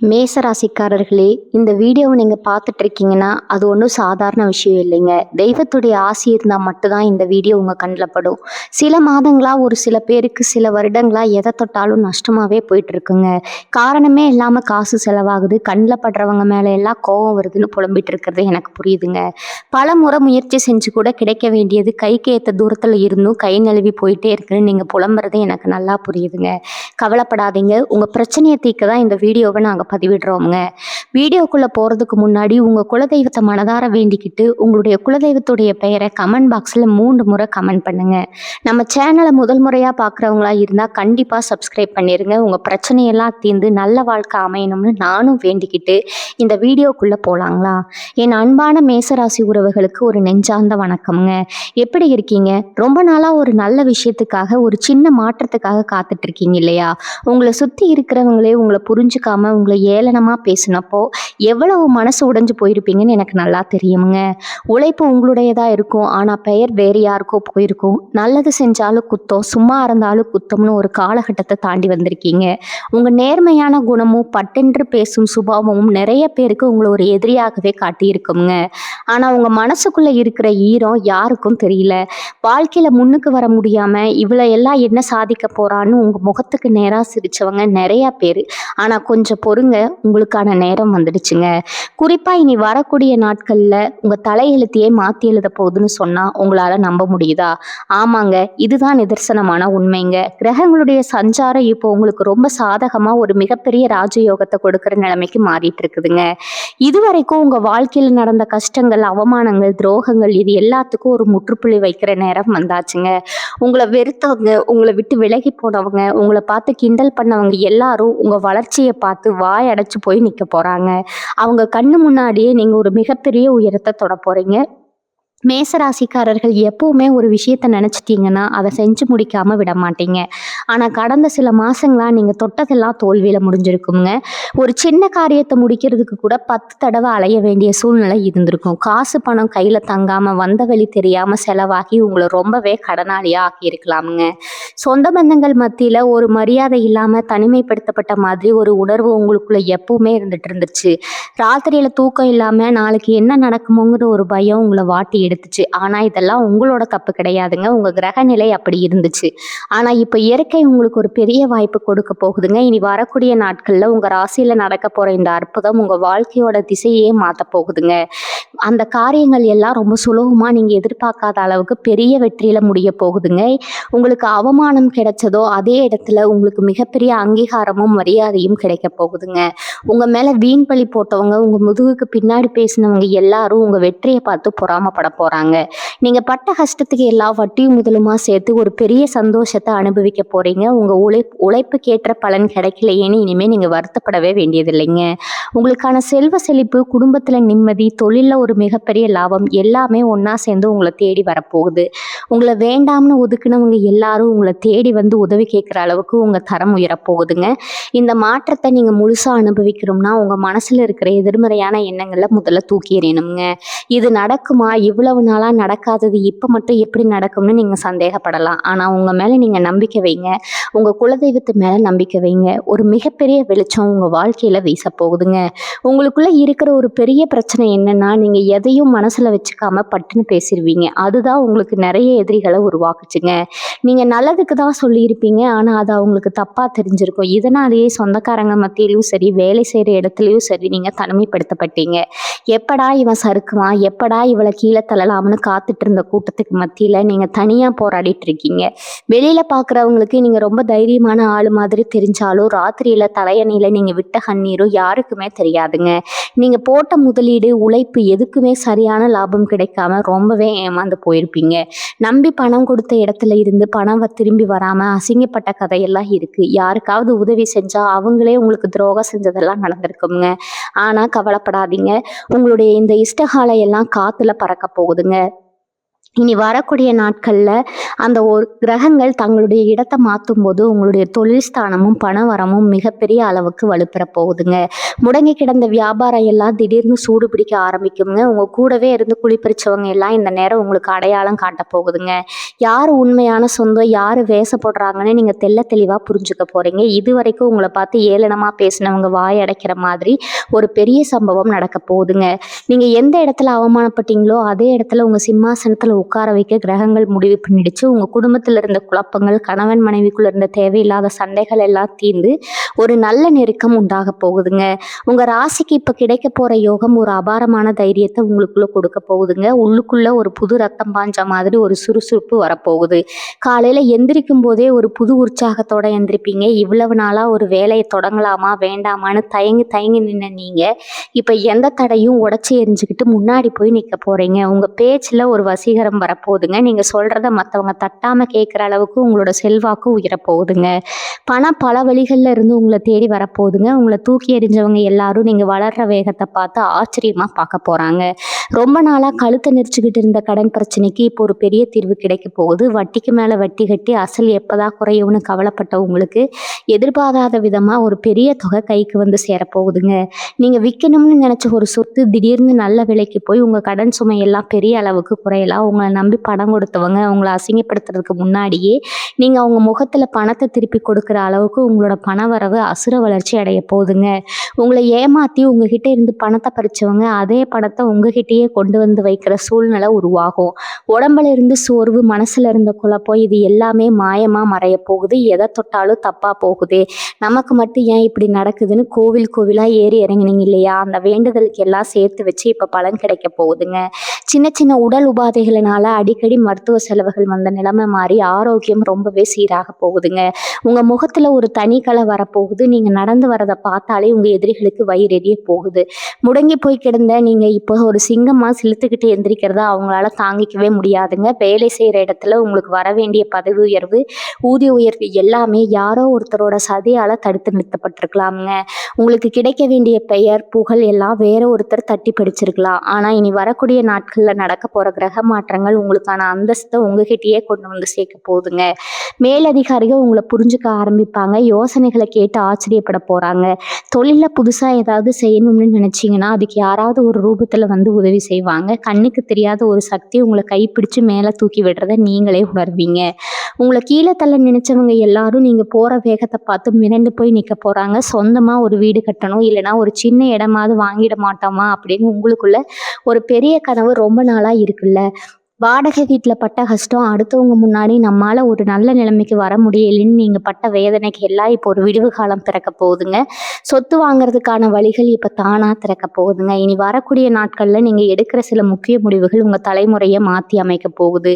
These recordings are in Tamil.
மேசராசிக்காரர்களே, இந்த வீடியோவை நீங்கள் பார்த்துட்டு இருக்கீங்கன்னா அது ஒன்றும் சாதாரண விஷயம் இல்லைங்க. தெய்வத்துடைய ஆசி இருந்தால் மட்டும்தான் இந்த வீடியோ உங்கள் கண்ணில் படும். சில மாதங்களாக ஒரு சில பேருக்கு சில வருடங்களாக எதை தொட்டாலும் நஷ்டமாகவே போயிட்டுருக்குங்க. காரணமே இல்லாமல் காசு செலவாகுது, கண்ணில் படுறவங்க மேலே எல்லாம் கோபம் வருதுன்னு புலம்பிட்டு இருக்கிறது எனக்கு புரியுதுங்க. பல முறை முயற்சி செஞ்சு கூட கிடைக்க வேண்டியது கைக்கு ஏற்ற தூரத்தில் இருந்தும் கை நழுவி போயிட்டே இருக்குன்னு நீங்கள் புலம்புறது எனக்கு நல்லா புரியுதுங்க. கவலைப்படாதீங்க, உங்கள் பிரச்சனையை தீர்க்க தான் இந்த வீடியோவை நாங்கள் பதிவிடுறோங்க. வீடியோக்குள்ளே போகிறதுக்கு முன்னாடி உங்கள் குலதெய்வத்தை மனதார வேண்டிக்கிட்டு உங்களுடைய குலதெய்வத்துடைய பெயரை கமெண்ட் பாக்ஸில் 3 முறை கமெண்ட் பண்ணுங்கள். நம்ம சேனலை முதல் முறையாக பார்க்குறவங்களா இருந்தால் கண்டிப்பாக சப்ஸ்கிரைப் பண்ணிடுங்க. உங்கள் பிரச்சனையெல்லாம் தீர்ந்து நல்ல வாழ்க்கை அமையணும்னு நானும் வேண்டிக்கிட்டு இந்த வீடியோக்குள்ளே போகலாங்களா? என் அன்பான மேசராசி உறவுகளுக்கு ஒரு நெஞ்சார்ந்த வணக்கம்ங்க. எப்படி இருக்கீங்க? ரொம்ப நாளாக ஒரு நல்ல விஷயத்துக்காக, ஒரு சின்ன மாற்றத்துக்காக காத்துட்ருக்கீங்க இல்லையா? உங்களை சுற்றி இருக்கிறவங்களே உங்களை புரிஞ்சுக்காம உங்களை ஏளனமாக பேசினப்போ எவ்வளவு மனசு உடைஞ்சு போயிருப்பீங்கன்னு எனக்கு நல்லா தெரியுங்க. உழைப்பு உங்களுடையதாக இருக்கும், ஆனால் பெயர் வேறு யாருக்கோ போயிருக்கும். நல்லது செஞ்சாலும் குத்தம், சும்மா இருந்தாலும் குத்தம்னு ஒரு காலகட்டத்தை தாண்டி வந்திருக்கீங்க. உங்கள் நேர்மையான குணமும் பட்டென்று பேசும் சுபாவமும் நிறைய பேருக்கு உங்களை ஒரு எதிரியாகவே காட்டியிருக்குங்க. ஆனால் உங்கள் மனசுக்குள்ளே இருக்கிற ஈரம் யாருக்கும் தெரியல. வாழ்க்கையில் முன்னுக்கு வர முடியாமல் இவ்வளோ எல்லாம் என்ன சாதிக்க போகிறான்னு உங்கள் முகத்துக்கு நேராக சிரித்தவங்க நிறையா பேர். ஆனால் கொஞ்சம் பொறுங்க, உங்களுக்கான நேரம் வந்துடுச்சுங்க. குறிப்பாக இனி வரக்கூடிய நாட்களில் உங்கள் தலையெழுத்தையே மாற்றி எழுத போகுதுன்னு சொன்னால் உங்களால் நம்ப முடியுதா? ஆமாங்க, இதுதான் நிதர்சனமான உண்மைங்க. கிரகங்களுடைய சஞ்சாரம் இப்போ உங்களுக்கு ரொம்ப சாதகமாக ஒரு மிகப்பெரிய ராஜயோகத்தை கொடுக்குற நிலைமைக்கு மாறிட்டு இருக்குதுங்க. இதுவரைக்கும் உங்கள் வாழ்க்கையில் நடந்த கஷ்டங்கள், அவமானங்கள், துரோகங்கள் இது எல்லாத்துக்கும் ஒரு முற்றுப்புள்ளி வைக்கிற நேரம் வந்தாச்சுங்க. உங்களை வெறுத்தவங்க, உங்களை விட்டு விலகி போனவங்க, உங்களை பார்த்து கிண்டல் பண்ணவங்க எல்லாரும் உங்கள் வளர்ச்சியை பார்த்து வாய் அடைச்சு போய் நிற்க போகிறாங்க. அவங்க கண்ணு முன்னாடியே நீங்கள் ஒரு மிகப்பெரிய உயரத்தை தொட போகிறீங்க. மேசராசிக்காரர்கள் எப்பவுமே ஒரு விஷயத்த நினச்சிட்டிங்கன்னா அதை செஞ்சு முடிக்காமல் விட மாட்டீங்க. ஆனால் கடந்த சில மாதங்களாக நீங்கள் தொட்டதெல்லாம் தோல்வியில் முடிஞ்சிருக்குங்க. ஒரு சின்ன காரியத்தை முடிக்கிறதுக்கு கூட 10 தடவை அலைய வேண்டிய சூழ்நிலை இருந்திருக்கும். காசு பணம் கையில் தங்காமல் வந்த வழி தெரியாமல் செலவாகி உங்களை ரொம்பவே கடனாளியாக ஆக்கியிருக்கலாமுங்க. சொந்த பந்தங்கள் மத்தியில் ஒரு மரியாதை இல்லாமல் தனிமைப்படுத்தப்பட்ட மாதிரி ஒரு உணர்வு உங்களுக்குள்ளே எப்பவுமே இருந்துட்டு இருந்துச்சு. ராத்திரியில் தூக்கம் இல்லாமல் நாளைக்கு என்ன நடக்குமோங்கிற ஒரு பயம் உங்களை வாட்டி எடுத்துச்சு. ஆனால் இதெல்லாம் உங்களோட தப்பு கிடையாதுங்க, உங்கள் கிரக நிலை அப்படி இருந்துச்சு. ஆனால் இப்போ இயற்கை உங்களுக்கு ஒரு பெரிய வாய்ப்பு கொடுக்க போகுதுங்க. இனி வரக்கூடிய நாட்களில் உங்கள் ராசியில் நடக்க போகிற இந்த அற்புதம் உங்கள் வாழ்க்கையோட திசையே மாற்ற போகுதுங்க. அந்த காரியங்கள் எல்லாம் ரொம்ப சுலபமாக நீங்கள் எதிர்பார்க்காத அளவுக்கு பெரிய வெற்றியில் முடிய போகுதுங்க. உங்களுக்கு அவமானம் கிடைச்சதோ அதே இடத்துல உங்களுக்கு மிகப்பெரிய அங்கீகாரமும் மரியாதையும் கிடைக்க போகுதுங்க. உங்கள் மேலே வீண் பழி போட்டவங்க, உங்கள் முதுகுக்கு பின்னாடி பேசினவங்க எல்லாரும் உங்கள் வெற்றியை பார்த்து பொறாமப்பட போகிறாங்க. நீங்கள் பட்ட கஷ்டத்துக்கு எல்லா வட்டியும் முதலுமா சேர்த்து ஒரு பெரிய சந்தோஷத்தை அனுபவிக்க போகிறீங்க. உங்கள் உழைப்புக்கேற்ற பலன் கிடைக்கலையேன்னு இனிமேல் நீங்கள் வருத்தப்படவே வேண்டியதில்லைங்க. உங்களுக்கான செல்வ செழிப்பு, குடும்பத்தில் நிம்மதி, தொழிலில் ஒரு மிகப்பெரிய லாபம் எல்லாமே ஒன்றா சேர்ந்து உங்களை தேடி வரப்போகுது. உங்களை வேண்டாம்னு ஒதுக்குனவங்க எல்லாரும் உங்களை தேடி வந்து உதவி கேட்குற அளவுக்கு உங்கள் தரம் உயரப்போகுதுங்க. இந்த மாற்றத்தை நீங்கள் முழுசாக அனுபவிக்கணும்னா உங்கள் மனசில் இருக்கிற எதிர்மறையான எண்ணங்களை முதல்ல தூக்கி எறியணுங்க. இது நடக்குமா? இவ்வளவு நாளாக நடக்காதது இப்போ மட்டும் எப்படி நடக்கும்னு நீங்கள் சந்தேகப்படலாம். ஆனால் உங்கள் மேலே நீங்கள் நம்பிக்கை வைங்க, உங்கள் குலதெய்வத்து மேலே நம்பிக்கை வைங்க. ஒரு மிகப்பெரிய வெளிச்சம் உங்கள் வாழ்க்கையில் வீச போகுதுங்க. உங்களுக்குள்ளே இருக்கிற ஒரு பெரிய பிரச்சனை என்னன்னா, நீங்கள் எதையும் மனசில் வச்சுக்காம பட்டுன்னு பேசிடுவீங்க. அதுதான் உங்களுக்கு நிறைய எதிரிகளை உருவாக்குச்சுங்க. நீங்கள் நல்லதுக்கு தான் சொல்லியிருப்பீங்க, ஆனால் அது அவங்களுக்கு தப்பாக தெரிஞ்சிருக்கும். இதனாலேயே சொந்தக்காரங்க மத்தியிலும் சரி, வேலை செய்கிற இடத்துலையும் சரி நீங்கள் தனிமைப்படுத்தப்பட்டீங்க. எப்படா இவன் சறுக்குவான், எப்படா இவளை கீழே தள்ளலாம்னு காத்துட்டு இருந்த கூட்டத்துக்கு மத்தியில் நீங்கள் தனியாக போராடிட்டு இருக்கீங்க. வெளியில் பார்க்குறவங்களுக்கு நீங்கள் ரொம்ப தைரியமான ஆள் மாதிரி தெரிஞ்சாலும் ராத்திரியில் தலையணையில் நீங்கள் விட்ட கண்ணீரும் யாருக்குமே தெரியாதுங்க. நீங்கள் போட்ட முதலீடு, உழைப்பு எதுக்குமே சரியான லாபம் கிடைக்காம ரொம்பவே ஏமாந்து போயிருப்பீங்க. நம்பி பணம் கொடுத்த இடத்துல இருந்து பணம் திரும்பி வராமல் அசிங்கப்பட்ட கதையெல்லாம் இருக்குது. யாருக்காவது உதவி செஞ்சால் அவங்களே உங்களுக்கு துரோகம் செஞ்சதெல்லாம் நடந்திருக்குங்க. ஆனால் கவலைப்படாதீங்க, உங்களுடைய இந்த இஷ்டகாலையெல்லாம் காற்றுல பறக்க போகுதுங்க. இனி வரக்கூடிய நாட்கள்ல அந்த ஒரு கிரகங்கள் தங்களுடைய இடத்த மாத்தும்போது உங்களுடைய தொழில் ஸ்தானமும் பணவரமும் மிகப்பெரிய அளவுக்கு வலுப்பெற போகுதுங்க. முடங்கி கிடந்த வியாபாரம் எல்லாம் திடீர்னு சூடு பிடிக்க ஆரம்பிக்குங்க. உங்க கூடவே இருந்து குழிப்பறிச்சவங்க எல்லாம் இந்த நேரம் உங்களுக்கு அடையாளம் காட்ட போகுதுங்க. யாரு உண்மையான சொந்தம், யாரு வேஷப்படுறாங்கன்னு நீங்க தெளிவா புரிஞ்சுக்க போறீங்க. இதுவரைக்கும் உங்களை பார்த்து ஏளனமா பேசினவங்க வாய் அடைக்கிற மாதிரி ஒரு பெரிய சம்பவம் நடக்க போகுதுங்க. நீங்க எந்த இடத்துல அவமானப்பட்டீங்களோ அதே இடத்துல உங்க சிம்மாசனத்துல உட்கார வைக்க கிரகங்கள் முடிவு பண்ணிடுச்சு. உங்க குடும்பத்துல இருந்த குழப்பங்கள், கணவன் மனைவிக்குள்ள இருந்த தேவையில்லாத சண்டைகள் எல்லாம் தீர்ந்து ஒரு நல்ல நெருக்கம் உண்டாக போகுதுங்க. உங்க ராசிக்கு இப்ப கிடைக்க போற யோகம் ஒரு அபாரமான தைரியத்தை உங்களுக்குள்ள கொடுக்க போகுதுங்க. உள்ளுக்குள்ள ஒரு புது ரத்தம் பாஞ்ச மாதிரி ஒரு சுறுசுறுப்பு வரப்போகுது. காலையில எந்திரிக்கும் போதே ஒரு புது உற்சாகத்தோட எந்திரிப்பீங்க. இவ்வளவு நாளா ஒரு வேலையை தொடங்கலாமா வேண்டாமான்னு தயங்கி தயங்கி நின்ன நீங்க இப்ப எந்த தடையும் உடைச்சி எரிஞ்சுக்கிட்டு முன்னாடி போய் நிக்க போறீங்க. உங்க பேச்சுல ஒரு வசீகரம் வரப்போகுதுங்க. நீங்க சொல்றத மத்தவங்க தட்டாம கேட்கிற அளவுக்கு உங்களோட செல்வாக்கு உயரப்போகுதுங்க. பணம் பல வழிகள்ல இருந்து உங்களை தேடி வரப்போகுதுங்க. உங்களை தூக்கி எறிஞ்சவங்க எல்லாரும் நீங்க வளர்ற வேகத்தை பார்த்து ஆச்சரியமா பார்க்க போறாங்க. ரொம்ப நாளா கழுத்தை நெரிச்சுக்கிட்டு இருந்த கடன் பிரச்சனைக்கு இப்போ ஒரு பெரிய தீர்வு கிடைக்க போகுது. வட்டிக்கு மேல வட்டி கட்டி அசல் எப்பதான் குறையும்னு கவலைப்பட்ட உங்களுக்கு எதிர்பாராத விதமா ஒரு பெரிய தொகை கைக்கு வந்து சேரப்போகுதுங்க. நீங்க விற்கணும்னு நினைச்ச ஒரு சொத்து திடீர்னு நல்ல விலைக்கு போய் உங்க கடன் சுமை எல்லாம் பெரிய அளவுக்கு குறையலாம். உங்களை நம்பி பணம் கொடுத்தவங்க உங்களை அசிங்கப்படுத்துறதுக்கு முன்னாடியே நீங்க அவங்க முகத்துல பணத்தை திருப்பி கொடுக்குற அளவுக்கு உங்களோட பணவரவு அசுர வளர்ச்சி அடைய போகுதுங்க. உங்களை ஏமாத்தி உங்ககிட்ட இருந்து பணத்தை பறிச்சவங்க அதே பணத்தை உங்ககிட்டயே கொண்டு வந்து வைக்கிற சூழ்நிலை உருவாகும். உடம்புல இருந்து சோர்வு, மனசுல இருந்த குழப்பம் இது எல்லாமே மாயமா மறைய போகுது. எதை தொட்டாலும் தப்பா போகுது, நமக்கு மட்டும் ஏன் இப்படி நடக்குதுன்னு கோவில் கோவிலா ஏறி இறங்கினீங்க இல்லையா, அந்த வேண்டுதலுக்கு எல்லாம் சேர்த்து வச்சு இப்ப பலன் கிடைக்க போகுதுங்க. சின்ன சின்ன உடல் உபாதைகளினால அடிக்கடி மருத்துவ செலவுகள் வந்த நிலைமை மாறி ஆரோக்கியம் ரொம்பவே சீராக போகுதுங்க. உங்க முகத்துல ஒரு தனி கலை வரப்போகுது. நீங்க நடந்து வரதை பார்த்தாலே உங்க எதிரிகளுக்கு வயிறெறிய போகுது. முடங்கி போய் கிடந்த நீங்க இப்போ ஒரு சிங்கமா சிலுத்துக்கிட்டு எந்திரிக்கிறத அவங்களால தாங்கிக்கவே முடியாதுங்க. வேலை செய்யற இடத்துல உங்களுக்கு வர வேண்டிய பதவி உயர்வு, ஊதிய உயர்வு எல்லாமே யாரோ ஒருத்தரோட சதியால தடுத்து நிறுத்தப்பட்டிருக்கலாமுங்க. உங்களுக்கு கிடைக்க வேண்டிய பெயர், புகழ் எல்லாம் வேற ஒருத்தர் தட்டி பிடிச்சிருக்கலாம். ஆனா இனி வரக்கூடிய நாட்கள்ல நடக்க போற கிரக மாற்றங்கள் உங்களுக்கான அந்தஸ்தை உங்ககிட்டயே கொண்டு வந்து சேர்க்க போகுதுங்க. மேலதிகாரிகள் உங்களை புரிஞ்சுக்க ஆரம்பிப்பாங்க. யோசனைகளை கேட்டு ஆச்சரியப்பட போறாங்க. தொழில புதுசா ஏதாவது செய்யணும்னு நினைச்சீங்கன்னா அதுக்கு யாராவது ஒரு ரூபத்துல வந்து உதவி செய்வாங்க. கண்ணுக்கு தெரியாத ஒரு சக்தி உங்களை கைப்பிடிச்சு மேல தூக்கி விடுறத நீங்களே உணர்வீங்க. உங்களை கீழே தள்ள நினைச்சவங்க எல்லாரும் நீங்க போற வேகத்தை பார்த்து மிரண்டு போய் நிக்க போறாங்க. சொந்தமா ஒரு வீடு கட்டணும், இல்லைன்னா ஒரு சின்ன இடமாவது வாங்கிட மாட்டோமா அப்படின்னு உங்களுக்குள்ள ஒரு பெரிய கனவு ரொம்ப நாளா இருக்குல்ல. வாடகை வீட்டுல பட்ட கஷ்டம், அடுத்தவங்க முன்னாடி நம்மால ஒரு நல்ல நிலைமைக்கு வர முடியலைன்னு நீங்க பட்ட வேதனைக்கு எல்லாம் இப்போ ஒரு விடிவு காலம் திறக்க போகுதுங்க. சொத்து வாங்குறதுக்கான வழிகள் இப்ப தானா திறக்க போகுதுங்க. இனி வரக்கூடிய நாட்கள்ல நீங்க எடுக்கிற சில முக்கிய முடிவுகள் உங்க தலைமுறையை மாத்தி அமைக்க போகுது.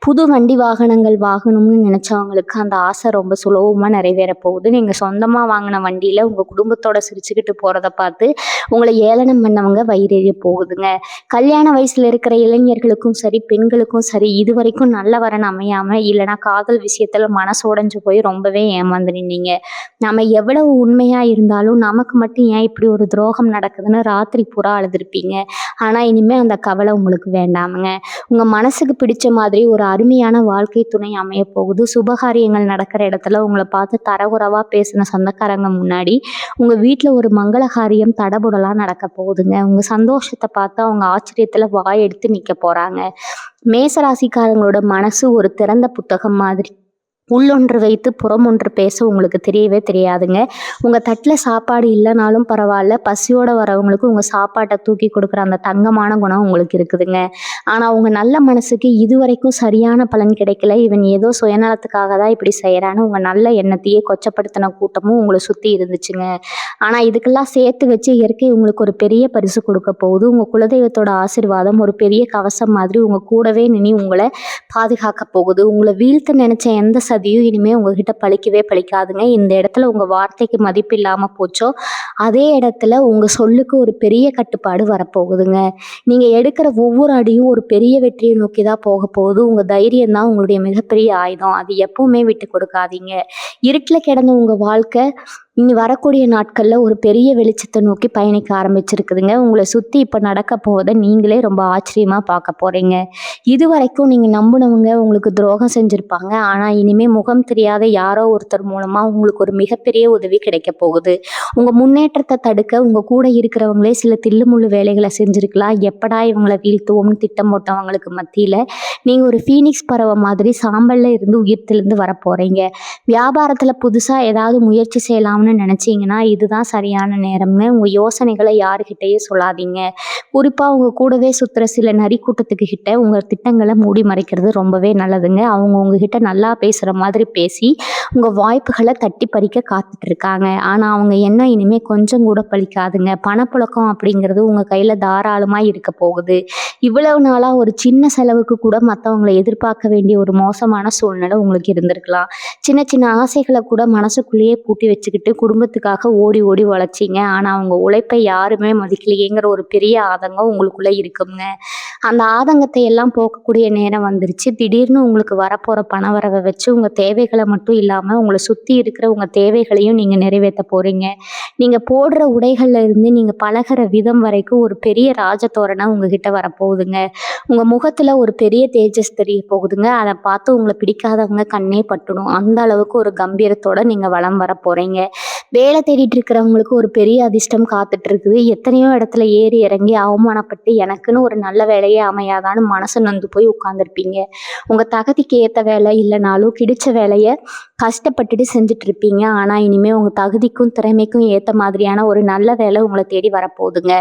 புது வண்டி வாகனங்கள் வாங்கணும்னு நினைச்சவங்களுக்கு அந்த ஆசை ரொம்ப சுலபமா நிறைவேற போகுது. நீங்க சொந்தமா வாங்கின வண்டியில உங்க குடும்பத்தோட சிரிச்சுக்கிட்டு போறத பார்த்து உங்களை ஏளனம் பண்ணவங்க வயிறெறிய போகுதுங்க. கல்யாண வயசுல இருக்கிற இளைஞர்களுக்கும் சரி பெண்களுக்கும் சரி இதுவரைக்கும் நல்ல வரன் அமையாம, இல்லைன்னா காதல் விஷயத்துல மனசு உடைஞ்சு போய் ரொம்பவே ஏமாந்து நின்னீங்க. நம்ம எவ்வளவு உண்மையா இருந்தாலும் நமக்கு மட்டும் ஏன் இப்படி ஒரு துரோகம் நடக்குதுன்னு ராத்திரி பூரா அழுதுருப்பீங்க. ஆனா இனிமே அந்த கவலை உங்களுக்கு வேண்டாமுங்க. உங்க மனசுக்கு பிடிச்ச மாதிரி ஒரு அருமையான வாழ்க்கை துணை அமைய போகுது. சுபகாரியங்கள் நடக்கிற இடத்துல உங்களை பார்த்து தரகுறவா பேசின சொந்தக்காரங்க முன்னாடி உங்க வீட்டுல ஒரு மங்களகாரியம் தடபுடலாம் நடக்க போகுதுங்க. உங்க சந்தோஷத்தை பார்த்து அவங்க ஆச்சரியத்துல வாய் எடுத்து நிக்க போறாங்க. மேசராசிக்காரங்களோட மனசு ஒரு திறந்த புத்தகம் மாதிரி. உள்ளொன்று வைத்து புறம் ஒன்று பேச உங்களுக்கு தெரியவே தெரியாதுங்க. உங்கள் தட்டில் சாப்பாடு இல்லைனாலும் பரவாயில்ல, பசியோடு வரவங்களுக்கு உங்கள் சாப்பாட்டை தூக்கி கொடுக்குற அந்த தங்கமான குணம் உங்களுக்கு இருக்குதுங்க. ஆனால் உங்கள் நல்ல மனசுக்கு இதுவரைக்கும் சரியான பலன் கிடைக்கல. இவன் ஏதோ சுயநலத்துக்காக தான் இப்படி செய்கிறான்னு உங்கள் நல்ல எண்ணத்தையே கொச்சப்படுத்தின கூட்டமும் உங்களை சுற்றி இருந்துச்சுங்க. ஆனால் இதுக்கெல்லாம் சேர்த்து வச்சு இயற்கை உங்களுக்கு ஒரு பெரிய பரிசு கொடுக்க போகுது. உங்கள் குலதெய்வத்தோட ஆசீர்வாதம் ஒரு பெரிய கவசம் மாதிரி உங்கள் கூடவே நின்று உங்களை பாதுகாக்க போகுது. உங்களை வீழ்த்த நினைச்ச எந்த சதியும் இனிமே உங்ககிட்ட பழிக்கவே பழிக்காதுங்க. இந்த இடத்துல உங்க வார்த்தைக்கு மதிப்பு இல்லாம போச்சோ அதே இடத்துல உங்க சொல்லுக்கு ஒரு பெரிய கட்டுப்பாடு வரப்போகுதுங்க. நீங்க எடுக்கிற ஒவ்வொரு அடியும் ஒரு பெரிய வெற்றியை நோக்கி தான் போக போகுது. உங்க தைரியம் தான் உங்களுடைய மிகப்பெரிய ஆயுதம். அது எப்பவுமே விட்டு கொடுக்காதீங்க. இருட்டுல கிடந்த உங்க வாழ்க்கை இனி வரக்கூடிய நாட்கள்ல ஒரு பெரிய வெளிச்சத்தை நோக்கி பயணிக்க ஆரம்பிச்சிருக்குதுங்க. உங்கள சுத்தி இப்ப நடக்க போவத நீங்களே ரொம்ப ஆச்சரியமா பார்க்க போறீங்க. இதுவரைக்கும் நீங்க நம்புனவங்க உங்களுக்கு துரோகம் செஞ்சிருப்பாங்க. ஆனா இனிமே முகம் தெரியாத யாரோ ஒருத்தர் மூலமா உங்களுக்கு ஒரு மிகப்பெரிய உதவி கிடைக்க போகுது. உங்க முன்னேற்றத்த தடுக்க உங்க கூட இருக்கிறவங்களே சில தில்லுமுள்ளு வேலைகள செஞ்சிருக்கலாம். எப்படா இவங்கள வீழ்த்துவோம்னு திட்டம் போட்டவங்களுக்கு மத்தியில நீங்க ஒரு ஃபீனிக்ஸ் பறவை மாதிரி சாம்பல்ல இருந்து உயிர் தெழுந்து வரப்போறீங்க. வியாபாரத்துல புதுசா ஏதாவது முயற்சி செய்யலாம்னு நினைச்சீங்கன்னா இதுதான் சரியான நேரம்னு உங்க யோசனைகளை யாருகிட்டயும் சொல்லாதீங்க. குறிப்பா உங்க கூடவே சுத்துற சில நரி கூட்டத்துக்கு கிட்ட உங்க திட்டங்களை மூடி மறைக்கிறது ரொம்பவே நல்லதுங்க. அவங்க உங்ககிட்ட நல்லா பேசுற மாதிரி பேசி உங்க வாய்ப்புகளை தட்டி பறிக்க காத்துட்டு இருக்காங்க. ஆனா அவங்க எண்ணம் இனிமே கொஞ்சம் கூட பலிக்காதுங்க. பணப்புழக்கம் அப்படிங்கிறது உங்க கையில தாராளமா இருக்க போகுது. இவ்வளவு நாளா ஒரு சின்ன செலவுக்கு கூட மற்றவங்களை எதிர்பார்க்க வேண்டிய ஒரு மோசமான சூழ்நிலை உங்களுக்கு இருந்திருக்கலாம். சின்ன சின்ன ஆசைகளை கூட மனசுக்குள்ளேயே பூட்டி வச்சுக்கிட்டு குடும்பத்துக்காக ஓடி ஓடி உழைச்சிங்க. ஆனா அவங்க உழைப்பை யாருமே மதிக்கலையேங்கிற ஒரு பெரிய ஆதங்கம் உங்களுக்குள்ள இருக்குங்க. அந்த ஆதங்கத்தை எல்லாம் போக்கக்கூடிய நேரம் வந்துருச்சு. திடீர்னு உங்களுக்கு வரப்போற பணவரவை வச்சு உங்க தேவைகளை மட்டும் இல்லாம உங்களை சுத்தி இருக்கிற உங்க தேவைகளையும் நீங்க நிறைவேற்ற போறீங்க. நீங்க போடுற உடைகள்ல இருந்து நீங்க பழகுற விதம் வரைக்கும் ஒரு பெரிய ராஜதோரணம் உங்ககிட்ட வரப்போகுதுங்க. உங்க முகத்துல ஒரு பெரிய தேஜஸ் தெரிய போகுதுங்க. அதை பார்த்து உங்களை பிடிக்காதவங்க கண்ணே பட்டுடும். அந்த அளவுக்கு ஒரு கம்பீரத்தோட நீங்க வலம் வர போறீங்க. வேலை தேடிட்டு இருக்கிறவங்களுக்கு ஒரு பெரிய அதிர்ஷ்டம் காத்துட்டு இருக்குது. எத்தனையோ இடத்துல ஏறி இறங்கி அவமானப்பட்டு எனக்குன்னு ஒரு நல்ல வேலையே அமையாதான்னு மனசு நொந்து போய் உட்கார்ந்துருப்பீங்க. உங்க தகுதிக்கு ஏத்த வேலை இல்லைனாலும் கிடைச்ச வேலையை கஷ்டப்பட்டுட்டு செஞ்சுட்டு இருப்பீங்க. ஆனா இனிமே உங்க தகுதிக்கும் திறமைக்கும் ஏத்த மாதிரியான ஒரு நல்ல வேலை உங்களை தேடி வரப்போகுதுங்க.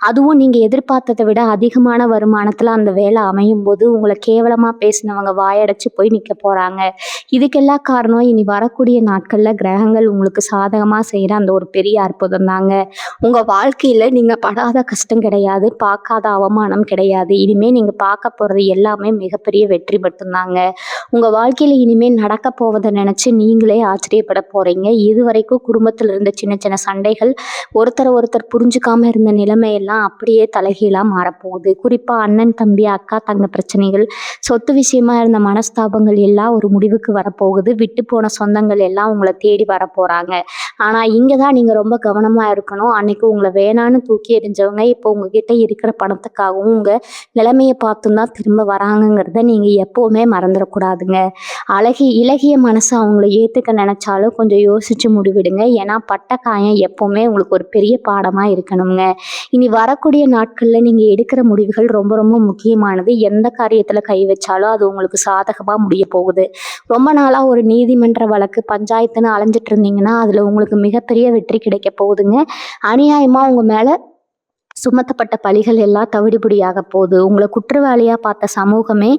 அதுவும் நீங்க எதிர்பார்த்ததை விட அதிகமான வருமானத்துல அந்த வேலை அமையும் போது உங்களை கேவலமா பேசினவங்க வாயடைச்சு போய் நிக்க போறாங்க. இதுக்கெல்லாம் காரணம் இனி வரக்கூடிய நாட்கள்ல கிரகங்கள் உங்களுக்கு சாதகமா செய்யற அந்த ஒரு பெரிய அற்புதம் தாங்க. உங்க வாழ்க்கையில நீங்க படாத கஷ்டம் கிடையாது, பார்க்காத அவமானம் கிடையாது. இனிமே நீங்க பார்க்க போறது எல்லாமே மிகப்பெரிய வெற்றி மட்டும்தாங்க. உங்க வாழ்க்கையில இனிமே நடக்க போவதை நினைச்சு நீங்களே ஆச்சரியப்பட போறீங்க. இதுவரைக்கும் குடும்பத்துல இருந்த சின்ன சின்ன சண்டைகள், ஒருத்தர் புரிஞ்சுக்காம இருந்த நிலைமையெல்லாம் அப்படியே தலைகீழா மாறப்போகுது. குறிப்பா அண்ணன் தம்பி அக்கா தங்க பிரச்சனைகள், சொத்து விஷயமா இருந்த மனஸ்தாபங்கள் எல்லாம் ஒரு முடிவுக்கு வரப்போகுது. விட்டு போன சொந்தங்கள் எல்லாம் உங்களை தேடி வரப்போறாங்க. ஆனா இங்கதான் நீங்க ரொம்ப கவனமா இருக்கணும். அன்னைக்கு உங்களை வேணான்னு தூக்கி எறிஞ்சவங்க இப்போ உங்ககிட்ட இருக்கிற பணத்துக்காகவும் உங்க நிலைமையை பார்த்தும் தான் திரும்ப வராங்கங்கிறத நீங்க எப்பவுமே மறந்துடக்கூடாதுங்க. இலகிய மனசு அவங்கள ஏத்துக்க நினைச்சாலும் கொஞ்சம் யோசிச்சு முடிவிடுங்க. ஏன்னா பட்ட காயம் எப்பவுமே உங்களுக்கு ஒரு பெரிய பாடமா இருக்கணுங்க. இனி வரக்கூடிய நாட்கள்ல நீங்க எடுக்கிற முடிவுகள் ரொம்ப ரொம்ப முக்கியமானது. எந்த காரியத்துல கை வச்சாலும் அது உங்களுக்கு சாதகமா முடிய போகுது. ரொம்ப நாளா ஒரு நீதிமன்ற வழக்கு பஞ்சாயத்துன்னு அலைஞ்சிட்டு இருந்தீங்கன்னா அதுல உங்களுக்கு மிகப்பெரிய வெற்றி கிடைக்க போகுதுங்க. அநியாயமா உங்க மேல சுமத்தப்பட்ட பழிகள் எல்லாம் தவிடுபடியாக போகுது. உங்களை குற்றவாளியா பார்த்த சமூகமே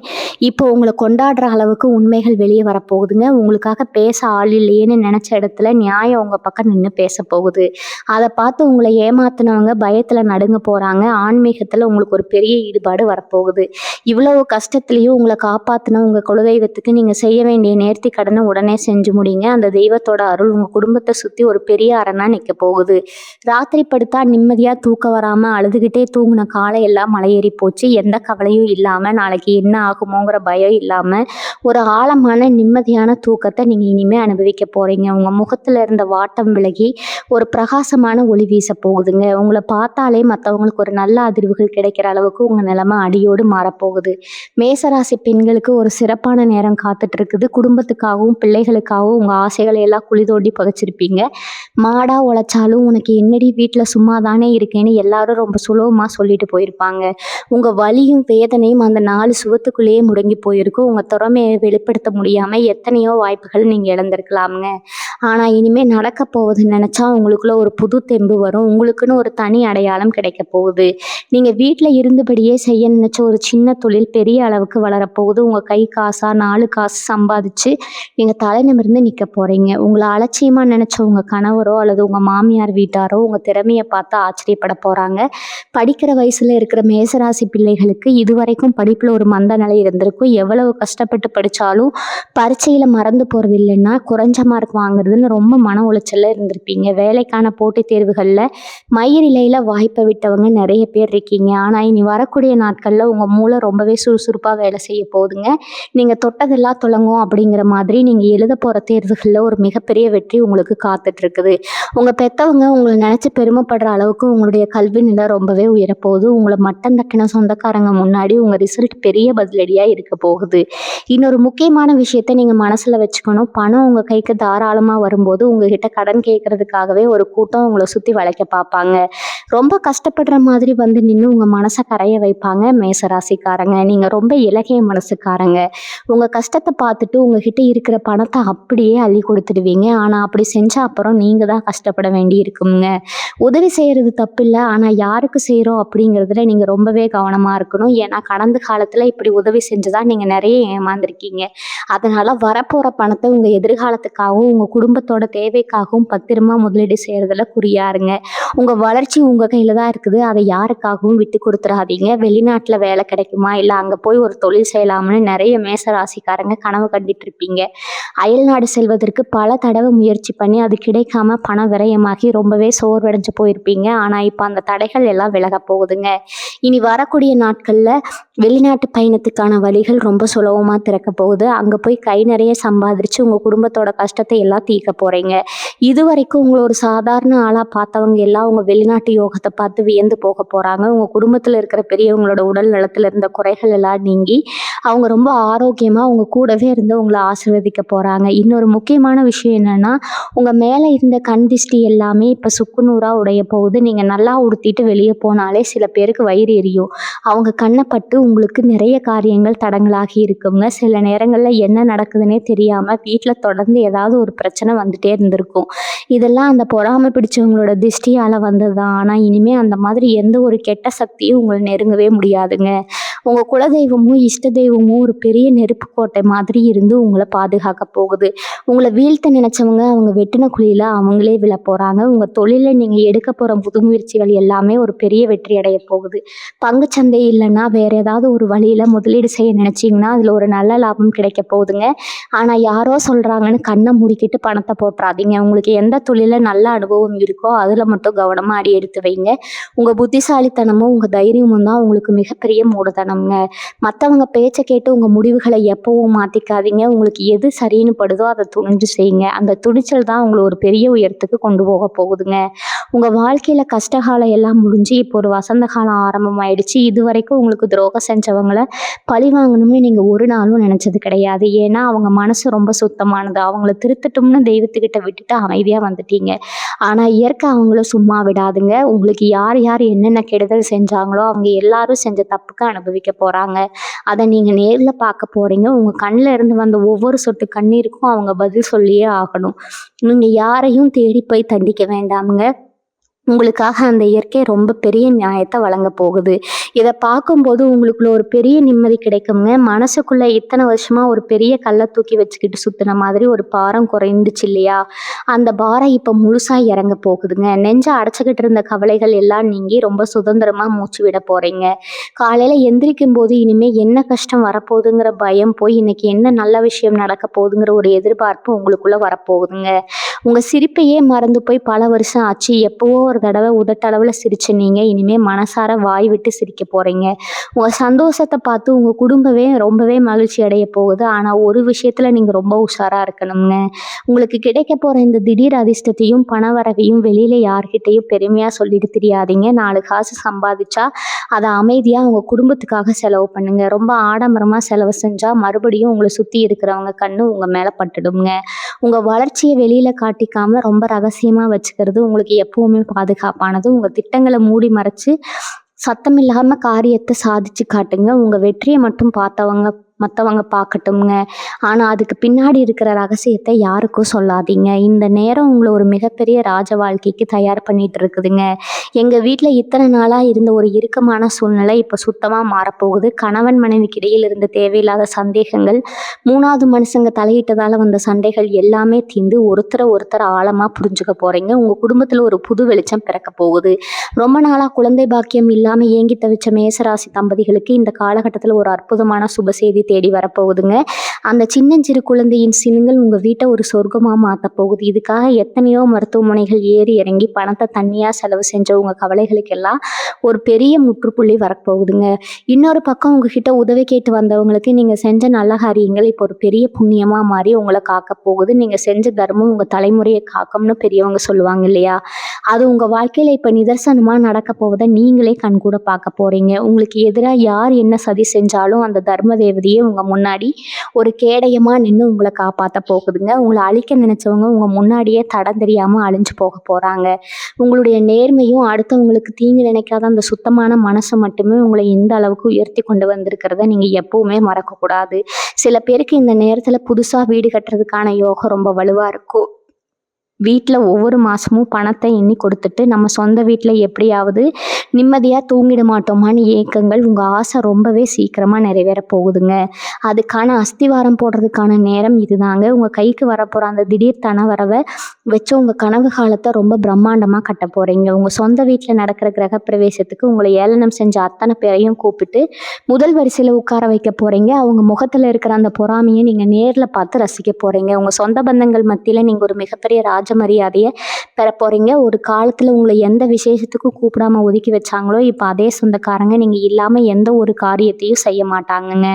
இப்போ உங்களை கொண்டாடுற அளவுக்கு உண்மைகள் வெளியே வரப்போகுதுங்க. உங்களுக்காக பேச ஆள் இல்லையேன்னு நினைச்ச இடத்துல நியாயம் உங்க பக்கம் நின்று பேச போகுது. அதை பார்த்து உங்களை ஏமாத்தினவங்க பயத்துல நடுங்க போறாங்க. ஆன்மீகத்துல உங்களுக்கு ஒரு பெரிய ஈடுபாடு வரப்போகுது. இவ்வளவு கஷ்டத்துலயும் உங்களை காப்பாத்தின உங்க குலதெய்வத்துக்கு நீங்க செய்ய வேண்டிய நேர்த்தி கடனை உடனே செஞ்சு முடிங்க. அந்த தெய்வத்தோட அருள் உங்க குடும்பத்தை சுத்தி ஒரு பெரிய அரணா நிற்க போகுது. ராத்திரி படுத்தா நிம்மதியா தூக்க வராம அழுதுகிட்டே தூங்கின காலையெல்லாம் மலையேறி போச்சு. எந்த கவலையும் இல்லாம நாளைக்கு என்ன ஆகுமோங்கிற பயம் இல்லாம ஒரு ஆழமான நிம்மதியான தூக்கத்தை நீங்க இனிமே அனுபவிக்க போறீங்க. உங்க முகத்துல இருந்த வாட்டம் விலகி ஒரு பிரகாசமான ஒளி வீச போகுதுங்க. உங்களை பார்த்தாலே மற்றவங்களுக்கு ஒரு நல்ல அதிர்வுகள் கிடைக்கிற அளவுக்கு உங்க நிலைமை அடியோடு மாறப்போகுது. மேசராசி பெண்களுக்கு ஒரு சிறப்பான நேரம் காத்துட்டு இருக்குது. குடும்பத்துக்காகவும் பிள்ளைகளுக்காகவும் உங்க ஆசைகளை எல்லாம் குழி தோண்டி புதைச்சிருப்பீங்க. மாடா உழைச்சாலும் உனக்கு என்னடி வீட்டுல சும்மா தானே இருக்கேன்னு எல்லாரும் ரொம்ப சுலபமா சொல்லிட்டு போயிருப்பாங்க. உங்க வலியும் வேதனையும் அந்த 4 சுவத்துக்குள்ளேயே முடங்கி போயிருக்கும். உங்க திறமையை வெளிப்படுத்த முடியாம எத்தனையோ வாய்ப்புகள் நீங்க இழந்திருக்கலாமுங்க. ஆனா இனிமே நடக்க போவதுன்னு நினைச்சா உங்களுக்குள்ள ஒரு புது தெம்பு வரும். உங்களுக்குன்னு ஒரு தனி அடையாளம் கிடைக்க போகுது. நீங்க வீட்டுல இருந்தபடியே செய்ய நினைச்ச ஒரு சின்ன தொழில் பெரிய அளவுக்கு வளரப்போகுது. உங்க கை காசா 4 காசு சம்பாதிச்சு நீங்க தலை நிமிர்ந்து நிக்க போறீங்க. உங்களை அலட்சியமா நினைச்ச உங்க கணவரோ அல்லது உங்க மாமியார் வீட்டாரோ உங்க திறமையை பார்த்து ஆச்சரியப்பட போறாங்க. படிக்கிற வயசுல இருக்கிற மேசராசி பிள்ளைகளுக்கு இதுவரைக்கும் படிப்புல ஒரு மந்த நிலை இருந்திருக்கும். எவ்வளவு கஷ்டப்பட்டு படிச்சாலும் பரீட்சையில மறந்து போறது இல்லைன்னா குறைஞ்ச மார்க் வாங்குறதுன்னு ரொம்ப மன உளைச்சல்ல இருந்திருப்பீங்க. வேலைக்கான போட்டித் தேர்வுகள்ல மயிரிழையில வாய்ப்பை விட்டவங்க நிறைய பேர் இருக்கீங்க. ஆனா இனி வரக்கூடிய நாட்கள்ல உங்க மூளை ரொம்பவே சுறுசுறுப்பா வேலை செய்ய போகுதுங்க. நீங்க தொட்டதெல்லாம் துலங்கும் அப்படிங்கிற மாதிரி நீங்க எழுத போற தேர்வுகள்ல ஒரு மிகப்பெரிய வெற்றி உங்களுக்கு காத்துட்டு இருக்குது. உங்க பெத்தவங்க உங்களை நினைச்சு பெருமைப்படுற அளவுக்கு உங்களுடைய கல்வி நிலை ரொம்பவே உயரப்போகுது. உங்களை மட்டம் தட்டின சொந்தக்காரங்க முன்னாடி உங்க ரிசல்ட் பெரிய பதிலடியா இருக்க போகுது. இன்னொரு முக்கியமான விஷயத்த நீங்க மனசுல வச்சுக்கணும். பணம் உங்க கைக்கு தாராளமா வரும்போது உங்ககிட்ட கடன் கேட்கறதுக்காகவே ஒரு கூட்டம் உங்களை சுத்தி வளைக்க பார்ப்பாங்க. ரொம்ப கஷ்டப்படுற மாதிரி வந்து நின்று உங்க மனசை கரைய வைப்பாங்க மேசராசிக்காரங்க. நீங்க ரொம்ப இலகிய மனசுக்காரங்க. உங்க கஷ்டத்தை பார்த்துட்டு உங்ககிட்ட இருக்கிற பணத்தை அப்படியே அள்ளி கொடுத்துடுவீங்க. ஆனா அப்படி செஞ்ச அப்புறம் நீங்க தான் கஷ்டப்பட வேண்டி இருக்குங்க. உதவி செய்யறது தப்பு இல்லை, ஆனா யாருக்கு செய்யறோம் அப்படிங்கிறதுல நீங்க ரொம்பவே கவனமா இருக்கணும். ஏன்னா கடந்த காலத்துல இப்படி உதவி செஞ்சுதான் நீங்க நிறைய ஏமாந்துருக்கீங்க. அதனால வரப்போற பணத்தை உங்க எதிர்காலத்துக்காகவும் உங்க குடும்பத்தோட தேவைக்காகவும் பத்திரமா முதலீடு செய்யறதுல குறியாருங்க. உங்க வளர்ச்சி உங்க கையில தான் இருக்குது. அதை யாருக்காகவும் விட்டு கொடுத்துடாதீங்க. வெளிநாட்டுல வேலை கிடைக்குமா இல்ல அங்க போய் ஒரு தொழில் செய்யலாம்னு நிறைய மேசராசிக்காரங்க கனவு கண்டுட்டு இருப்பீங்க. அயல்நாடு செல்வதற்கு பல தடவை முயற்சி பண்ணி அது கிடைக்காம பண விரயமாகி ரொம்பவே சோர்வடைஞ்சு போயிருப்பீங்க. ஆனா இப்ப அந்த தடைகள் எல்லாம் விலக போகுதுங்க. இனி வரக்கூடிய நாட்கள்ல வெளிநாட்டு பயணத்துக்கான வழிகள் ரொம்ப சுலபமா திறக்க போகுது. அங்க போய் கை நிறைய சம்பாதிச்சு உங்க குடும்பத்தோட கஷ்டத்தை எல்லாம் தீர்க்க போறீங்க. இதுவரைக்கும் உங்களை ஒரு சாதாரண ஆளா பார்த்தவங்க எல்லாம் உங்க வெளிநாட்டு யோகத்தை பார்த்து வியந்து போக போறாங்க. உங்க குடும்பத்துல இருக்கிற பெரியவங்களோட உடல் நலத்துல இருந்த குறைகள் எல்லாம் நீங்கி அவங்க ரொம்ப ஆரோக்கியமா உங்க கூடவே இருந்து உங்களை ஆசீர்வதிக்க போறாங்க. இன்னொரு முக்கியமான விஷயம் என்னன்னா, உங்க மேல இருந்த கண் திஷ்டி எல்லாமே இப்ப சுக்குநூறா உடைய போகுது. நீங்க நல்லா உடுத்திட்டு வெளியே போனாலே சில பேருக்கு வயிறு எரியும். அவங்க கண்ணை பட்டு உங்களுக்கு நிறைய காரியங்கள் தடங்களாகி இருக்குங்க. சில நேரங்கள்ல என்ன நடக்குதுன்னே தெரியாம வீட்டுல தொடர்ந்து ஏதாவது ஒரு பிரச்சனை வந்துட்டே இருந்திருக்கும். இதெல்லாம் அந்த பொறாமை பிடிச்சவங்களோட திஷ்டியால வந்ததுதான். ஆனா இனிமே அந்த மாதிரி எந்த ஒரு கெட்ட சக்தியும் உங்களை நெருங்கவே முடியாதுங்க. உங்க குலதெய்வமும் இஷ்ட தெய்வமும் ஒரு பெரிய நெருப்பு கோட்டை மாதிரி இருந்து உங்களை பாதுகாக்க போகுது. உங்களை வீழ்த்த நினைச்சவங்க அவங்க வெட்டின குழியில அவங்களே விழ போறாங்க. உங்க தொழில நீங்க எடுக்க போற புது முயற்சிகள் எல்லாமே ஒரு பெரிய வெற்றி அடைய போகுது. பங்குச்சந்தை இல்லைன்னா வேற ஏதாவது ஒரு வழியில முதலீடு செய்ய நினைச்சீங்கன்னா அதுல ஒரு நல்ல லாபம் கிடைக்க போகுதுங்க. ஆனா யாரோ சொல்றாங்கன்னு கண்ணை மூடிக்கிட்டு பணத்தை போட்டுறாதீங்க. உங்களுக்கு எந்த தொழில நல்ல அனுபவம் இருக்கோ அதுல மட்டும் கவனமா அடி எடுத்து வைங்க. உங்க புத்திசாலித்தனமும் உங்க தைரியமும் தான் உங்களுக்கு மிகப்பெரிய மூடத்தனம்ங்க. மற்றவங்க பேச்சை கேட்டு உங்க முடிவுகளை எப்பவும் மாத்திக்காதீங்க. உங்களுக்கு எது சரின்னு படுதோ அதை துணிஞ்சு செய்யுங்க. அந்த துணிச்சல் தான் உங்களை ஒரு பெரிய உயரத்துக்கு கொண்டு போக போகுதுங்க. உங்க வாழ்க்கையில கஷ்டகாலம் எல்லாம் முடிஞ்சு இப்போ ஒரு வசந்த காலம் ஆரம்பமாயிடுச்சு. இது வரைக்கும் உங்களுக்கு துரோகம் செஞ்சவங்களை பழி வாங்கணும்னு நீங்க ஒரு நாளும் நினைச்சது கிடையாது. ஏன்னா அவங்க மனசு ரொம்ப சுத்தமானது. அவங்கள திருத்தட்டும்னு தெய்வத்துக்கிட்ட விட்டுட்டு அமைதியா வந்துட்டீங்க. ஆனா இயற்கை அவங்கள சும்மா விடாதுங்க. உங்களுக்கு யார் யார் என்னென்ன கெடுதல் செஞ்சாங்களோ அவங்க எல்லாரும் செஞ்ச தப்புக்கு அனுபவிக்க போறாங்க. அதை நீங்க நேர்ல பார்க்க போறீங்க. உங்க கண்ணுல இருந்து வந்த ஒவ்வொரு சொட்டு கண்ணீருக்கும் அவங்க பதில் சொல்லியே ஆகணும். நீங்க யாரையும் தேடி போய் தண்டிக்க வேண்டாமுங்க. உங்களுக்காக அந்த இயற்கை ரொம்ப பெரிய நியாயத்தை வழங்க போகுது. இதை பார்க்கும்போது உங்களுக்குள்ள ஒரு பெரிய நிம்மதி கிடைக்குங்க. மனசுக்குள்ள இத்தனை வருஷமா ஒரு பெரிய கல்லை தூக்கி வச்சுக்கிட்டு சுத்தின மாதிரி ஒரு பாரம் குறைந்துச்சு இல்லையா? அந்த பாரம் இப்ப முழுசா இறங்க போகுதுங்க. நெஞ்ச அடைச்சுக்கிட்டு இருந்த கவலைகள் எல்லாம் நீங்கி ரொம்ப சுதந்திரமா மூச்சு விட போறீங்க. காலையில எந்திரிக்கும் போது இனிமே என்ன கஷ்டம் வரப்போகுதுங்கிற பயம் போய் இன்னைக்கு என்ன நல்ல விஷயம் நடக்க போகுதுங்கிற ஒரு எதிர்பார்ப்பு உங்களுக்குள்ள வரப்போகுதுங்க. உங்க சிரிப்பையே மறந்து போய் பல வருஷம் ஆச்சு. எப்பவோ ஒரு தடவை உதட்டளவுல சிரிச்ச நீங்க இனிமே மனசார வாய் விட்டு சிரிக்க போறீங்க. உங்க சந்தோஷத்தை பார்த்து உங்க குடும்பமே ரொம்பவே மகிழ்ச்சி அடைய போகுது. ஆனா ஒரு விஷயத்துல நீங்க ரொம்ப உஷாரா இருக்கணுங்க. உங்களுக்கு கிடைக்க போற இந்த திடீர் அதிர்ஷ்டத்தையும் பணவரவையும் வெளியில யார்கிட்டையும் பெருமையா சொல்லிட்டு தெரியாதீங்க. 4 காசு சம்பாதிச்சா அதை அமைதியா உங்க குடும்பத்துக்காக செலவு பண்ணுங்க. ரொம்ப ஆடம்பரமா செலவு செஞ்சா மறுபடியும் உங்களை சுத்தி இருக்கிறவங்க கண்ணு உங்க மேல பட்டுடுங்க. உங்க வளர்ச்சியை வெளியில காட்டிக்காம ரொம்ப ரகசியமா வச்சுக்கிறது உங்களுக்கு எப்பவுமே பாதுகாப்பானது. உங்க திட்டங்களை மூடி மறைச்சு சத்தமில்லாம காரியத்தை சாதிச்சு காட்டுங்க. உங்க வெற்றியை மட்டும் பார்த்தவங்க மற்றவங்க பார்க்கட்டும்ங்க. ஆனால் அதுக்கு பின்னாடி இருக்கிற ரகசியத்தை யாருக்கும் சொல்லாதீங்க. இந்த நேரம் உங்களை ஒரு மிகப்பெரிய ராஜ வாழ்க்கைக்கு தயார் பண்ணிட்டு இருக்குதுங்க. எங்கள் வீட்டில் இத்தனை நாளாக இருந்த ஒரு இறுக்கமான சூழ்நிலை இப்போ சுத்தமாக மாறப்போகுது. கணவன் மனைவிக்கு இடையில் இருந்த தேவையில்லாத சந்தேகங்கள், மூணாவது மனுஷங்க தலையிட்டதால் வந்த சண்டைகள் எல்லாமே தீர்ந்து ஒருத்தர் ஆழமாக புரிஞ்சுக்க போகிறீங்க. உங்கள் குடும்பத்தில் ஒரு புது வெளிச்சம் பிறக்க போகுது. ரொம்ப நாளாக குழந்தை பாக்கியம் இல்லாமல் ஏங்கி தவிச்ச மேசராசி தம்பதிகளுக்கு இந்த காலகட்டத்தில் ஒரு அற்புதமான சுப செய்தி தேடி வரப்போகுதுங்க. அந்த சின்னஞ்சிறு குழந்தையின் சினுங்கள் உங்கள் வீட்டை ஒரு சொர்க்கமாக மாற்ற போகுது. இதுக்காக எத்தனையோ மருத்துவமனைகள் ஏறி இறங்கி பணத்தை தண்ணியாக செலவு செஞ்ச உங்கள் கவலைகளுக்கெல்லாம் ஒரு பெரிய முற்றுப்புள்ளி வரப்போகுதுங்க. இன்னொரு பக்கம் உங்ககிட்ட உதவி கேட்டு வந்தவங்களுக்கு நீங்கள் செஞ்ச நல்ல காரியங்கள் இப்போ ஒரு பெரிய புண்ணியமாக மாறி உங்களை காக்க போகுது. நீங்கள் செஞ்ச தர்மம் உங்கள் தலைமுறையை காக்கும்னு பெரியவங்க சொல்லுவாங்க இல்லையா? அது உங்கள் வாழ்க்கையில் இப்போ நிதர்சனமாக நடக்க போவதை நீங்களே கண்கூட பார்க்க போகிறீங்க. உங்களுக்கு எதிராக யார் என்ன சதி செஞ்சாலும் அந்த தர்ம தேவதையே உங்கள் முன்னாடி ஒரு கேடயமாக நின்று உங்களை காப்பாற்ற போகுதுங்க. உங்களை அழிக்க நினைச்சவங்க உங்கள் முன்னாடியே தடம் தெரியாமல் அழிஞ்சு போக போகிறாங்க. உங்களுடைய நேர்மையும் அடுத்தவங்களுக்கு தீங்கு நினைக்காத அந்த சுத்தமான மனசை மட்டுமே உங்களை இந்த அளவுக்கு உயர்த்தி கொண்டு வந்திருக்கிறத நீங்கள் எப்பவுமே மறக்கக்கூடாது. சில பேருக்கு இந்த நேரத்தில் புதுசாக வீடு கட்டுறதுக்கான யோகம் ரொம்ப வலுவாக இருக்கும். வீட்டில் ஒவ்வொரு மாதமும் பணத்தை எண்ணி கொடுத்துட்டு நம்ம சொந்த வீட்டில் எப்படியாவது நிம்மதியாக தூங்கிட மாட்டோமான்னு ஏக்கங்கள் உங்கள் ஆசை ரொம்பவே சீக்கிரமாக நிறைவேற போகுதுங்க. அதுக்கான அஸ்திவாரம் போடுறதுக்கான நேரம் இதுதாங்க. உங்கள் கைக்கு வரப்போகிற அந்த திடீர் தனவரவை வச்சு உங்கள் கனவு காலத்தை ரொம்ப பிரம்மாண்டமாக கட்ட போகிறீங்க. உங்கள் சொந்த வீட்டில் நடக்கிற கிரகப்பிரவேசத்துக்கு உங்களை ஏளனம் செஞ்ச அத்தனை பேரையும் கூப்பிட்டு முதல் வரிசையில் உட்கார வைக்க போகிறீங்க. அவங்க முகத்தில் இருக்கிற அந்த பொறாமையை நீங்கள் நேரில் பார்த்து ரசிக்க போகிறீங்க. உங்கள் சொந்த பந்தங்கள் மத்தியில் நீங்கள் ஒரு மிகப்பெரிய ராஜ மரியாதையை பெற போகிறீங்க. ஒரு காலத்தில் உங்களை எந்த விசேஷத்துக்கும் கூப்பிடாம ஒதுக்கி வச்சாங்களோ இப்போ அதே சொந்தக்காரங்க நீங்கள் இல்லாமல் எந்த ஒரு காரியத்தையும் செய்ய மாட்டாங்கங்க.